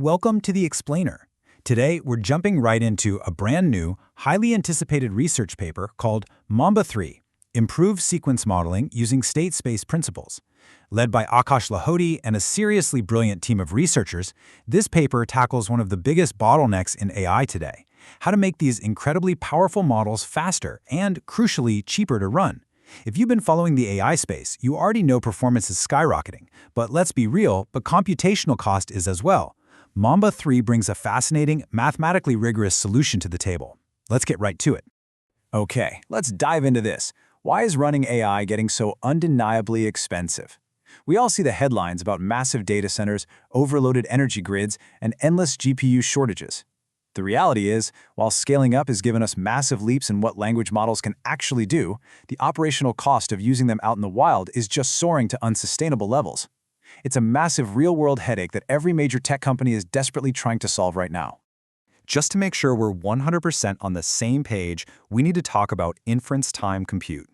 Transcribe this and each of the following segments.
Welcome to the Explainer. Today, we're jumping right into a brand new, highly anticipated research paper called Mamba 3, Improved Sequence Modeling Using State Space Principles. Led by Akash Lahoti and a seriously brilliant team of researchers, this paper tackles one of the biggest bottlenecks in AI today: how to make these incredibly powerful models faster and, crucially, cheaper to run. If you've been following the AI space, you already know performance is skyrocketing, but let's be real, the computational cost is as well. Mamba 3 brings a fascinating, mathematically rigorous solution to the table. Let's get right to it. Okay, let's dive into this. Why is running AI getting so undeniably expensive? We all see the headlines about massive data centers, overloaded energy grids, and endless GPU shortages. The reality is, while scaling up has given us massive leaps in what language models can actually do, the operational cost of using them out in the wild is just soaring to unsustainable levels. It's a massive real-world headache that every major tech company is desperately trying to solve right now. Just to make sure we're 100% on the same page, we need to talk about inference-time compute.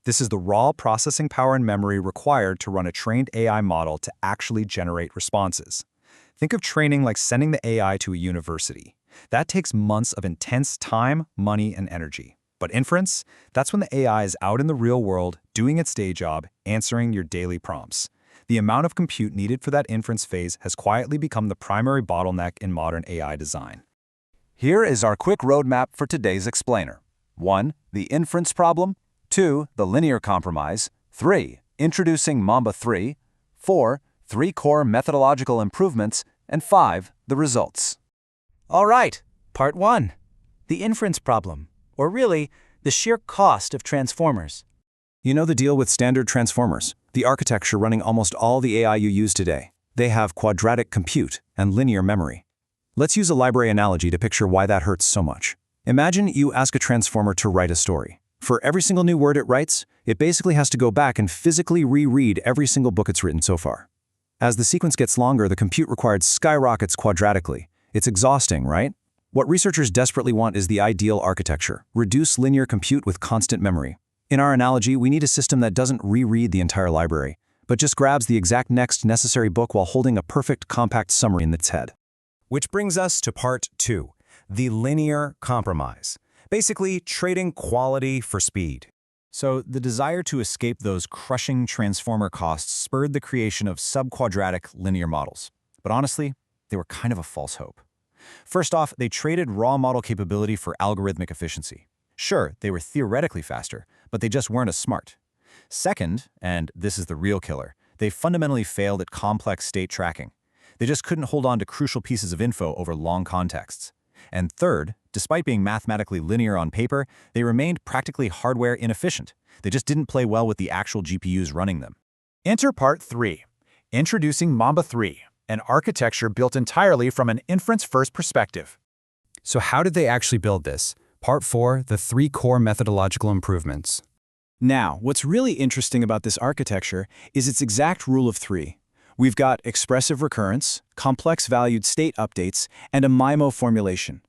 This is the raw processing power and memory required to run a trained AI model to actually generate responses. Think of training like sending the AI to a university. That takes months of intense time, money, and energy. But inference? That's when the AI is out in the real world, doing its day job, answering your daily prompts. The amount of compute needed for that inference phase has quietly become the primary bottleneck in modern AI design. Here is our quick roadmap for today's explainer. 1. The inference problem. 2. The linear compromise. 3. Introducing Mamba 3. 4. 3 core methodological improvements. And 5. The results. All right, part 1. The inference problem, or really, the sheer cost of transformers. You know the deal with standard transformers, the architecture running almost all the AI you use today. They have quadratic compute and linear memory. Let's use a library analogy to picture why that hurts so much. Imagine you ask a transformer to write a story. For every single new word it writes, it basically has to go back and physically reread every single book it's written so far. As the sequence gets longer, the compute required skyrockets quadratically. It's exhausting, right? What researchers desperately want is the ideal architecture: reduce linear compute with constant memory. In our analogy, we need a system that doesn't reread the entire library, but just grabs the exact next necessary book while holding a perfect, compact summary in its head. Which brings us to part 2, the linear compromise. Basically, trading quality for speed. So, the desire to escape those crushing transformer costs spurred the creation of sub-quadratic linear models. But honestly, they were kind of a false hope. First off, they traded raw model capability for algorithmic efficiency. Sure, they were theoretically faster, but they just weren't as smart. Second, and this is the real killer, they fundamentally failed at complex state tracking. They just couldn't hold on to crucial pieces of info over long contexts. And third, despite being mathematically linear on paper, they remained practically hardware inefficient. They just didn't play well with the actual GPUs running them. Enter part 3, introducing Mamba 3, an architecture built entirely from an inference-first perspective. So how did they actually build this? Part 4, the 3 core methodological improvements. Now, what's really interesting about this architecture is its exact rule of 3. We've got expressive recurrence, complex valued state updates, and a MIMO formulation.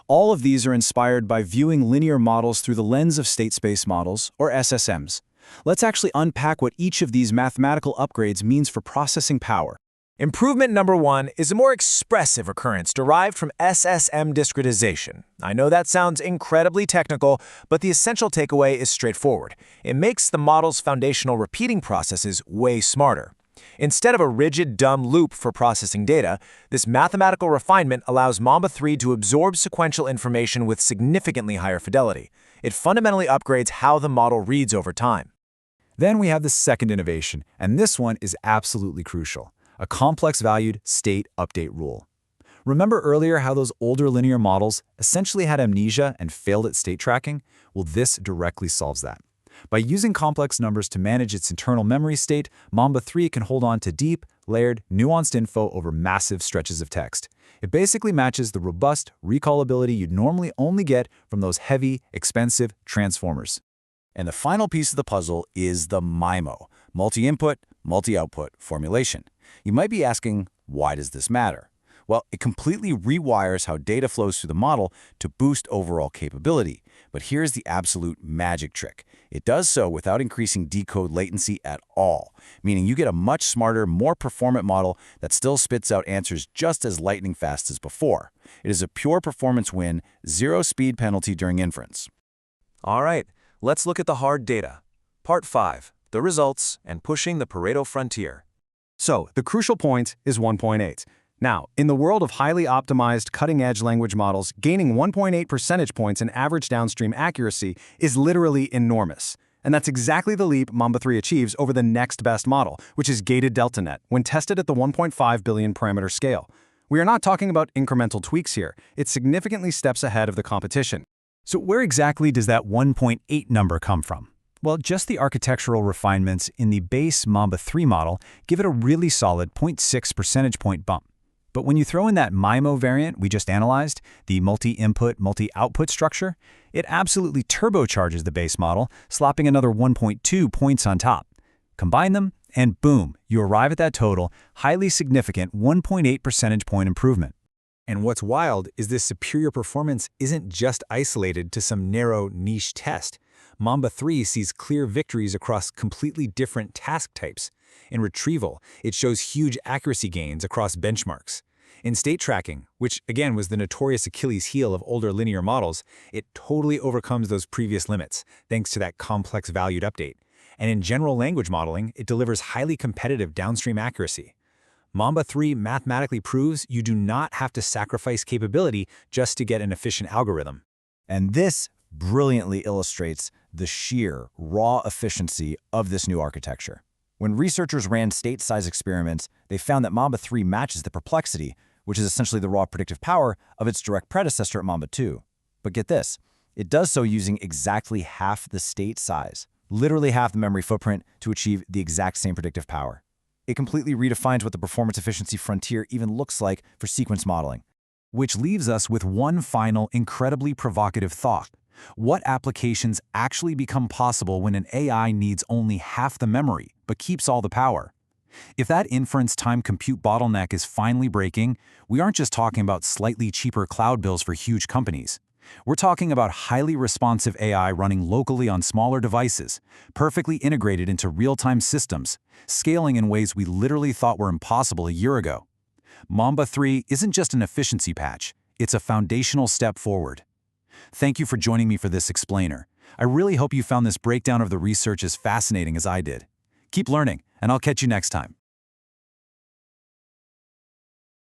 All of these are inspired by viewing linear models through the lens of state space models, or SSMs. Let's actually unpack what each of these mathematical upgrades means for processing power. Improvement number 1 is a more expressive recurrence derived from SSM discretization. I know that sounds incredibly technical, but the essential takeaway is straightforward. It makes the model's foundational repeating processes way smarter. Instead of a rigid, dumb loop for processing data, this mathematical refinement allows Mamba 3 to absorb sequential information with significantly higher fidelity. It fundamentally upgrades how the model reads over time. Then we have the second innovation, and this one is absolutely crucial: a complex-valued state update rule. Remember earlier how those older linear models essentially had amnesia and failed at state tracking? Well, this directly solves that. By using complex numbers to manage its internal memory state, Mamba 3 can hold on to deep, layered, nuanced info over massive stretches of text. It basically matches the robust recallability you'd normally only get from those heavy, expensive transformers. And the final piece of the puzzle is the MIMO, multi-input, multi-output formulation. You might be asking, why does this matter? Well, it completely rewires how data flows through the model to boost overall capability. But here's the absolute magic trick. It does so without increasing decode latency at all, meaning you get a much smarter, more performant model that still spits out answers just as lightning fast as before. It is a pure performance win, zero speed penalty during inference. All right, let's look at the hard data. Part 5, the results and pushing the Pareto frontier. So, the crucial point is 1.8. Now, in the world of highly optimized, cutting-edge language models, gaining 1.8 percentage points in average downstream accuracy is literally enormous. And that's exactly the leap Mamba 3 achieves over the next best model, which is gated DeltaNet, when tested at the 1.5 billion parameter scale. We are not talking about incremental tweaks here. It significantly steps ahead of the competition. So where exactly does that 1.8 number come from? Well, just the architectural refinements in the base Mamba 3 model give it a really solid 0.6 percentage point bump. But when you throw in that MIMO variant we just analyzed, the multi-input, multi-output structure, it absolutely turbocharges the base model, slopping another 1.2 points on top. Combine them, and boom, you arrive at that total, highly significant 1.8 percentage point improvement. And what's wild is this superior performance isn't just isolated to some narrow niche test. Mamba 3 sees clear victories across completely different task types. In retrieval, it shows huge accuracy gains across benchmarks. In state tracking, which again was the notorious Achilles heel of older linear models, it totally overcomes those previous limits, thanks to that complex valued update. And in general language modeling, it delivers highly competitive downstream accuracy. Mamba 3 mathematically proves you do not have to sacrifice capability just to get an efficient algorithm. And this brilliantly illustrates the sheer, raw efficiency of this new architecture. When researchers ran state size experiments, they found that Mamba 3 matches the perplexity, which is essentially the raw predictive power of its direct predecessor at Mamba 2. But get this, it does so using exactly half the state size, literally half the memory footprint, to achieve the exact same predictive power. It completely redefines what the performance efficiency frontier even looks like for sequence modeling. Which leaves us with one final, incredibly provocative thought. What applications actually become possible when an AI needs only half the memory, but keeps all the power? If that inference-time compute bottleneck is finally breaking, we aren't just talking about slightly cheaper cloud bills for huge companies. We're talking about highly responsive AI running locally on smaller devices, perfectly integrated into real-time systems, scaling in ways we literally thought were impossible a year ago. Mamba 3 isn't just an efficiency patch, it's a foundational step forward. Thank you for joining me for this explainer. I really hope you found this breakdown of the research as fascinating as I did. Keep learning, and I'll catch you next time.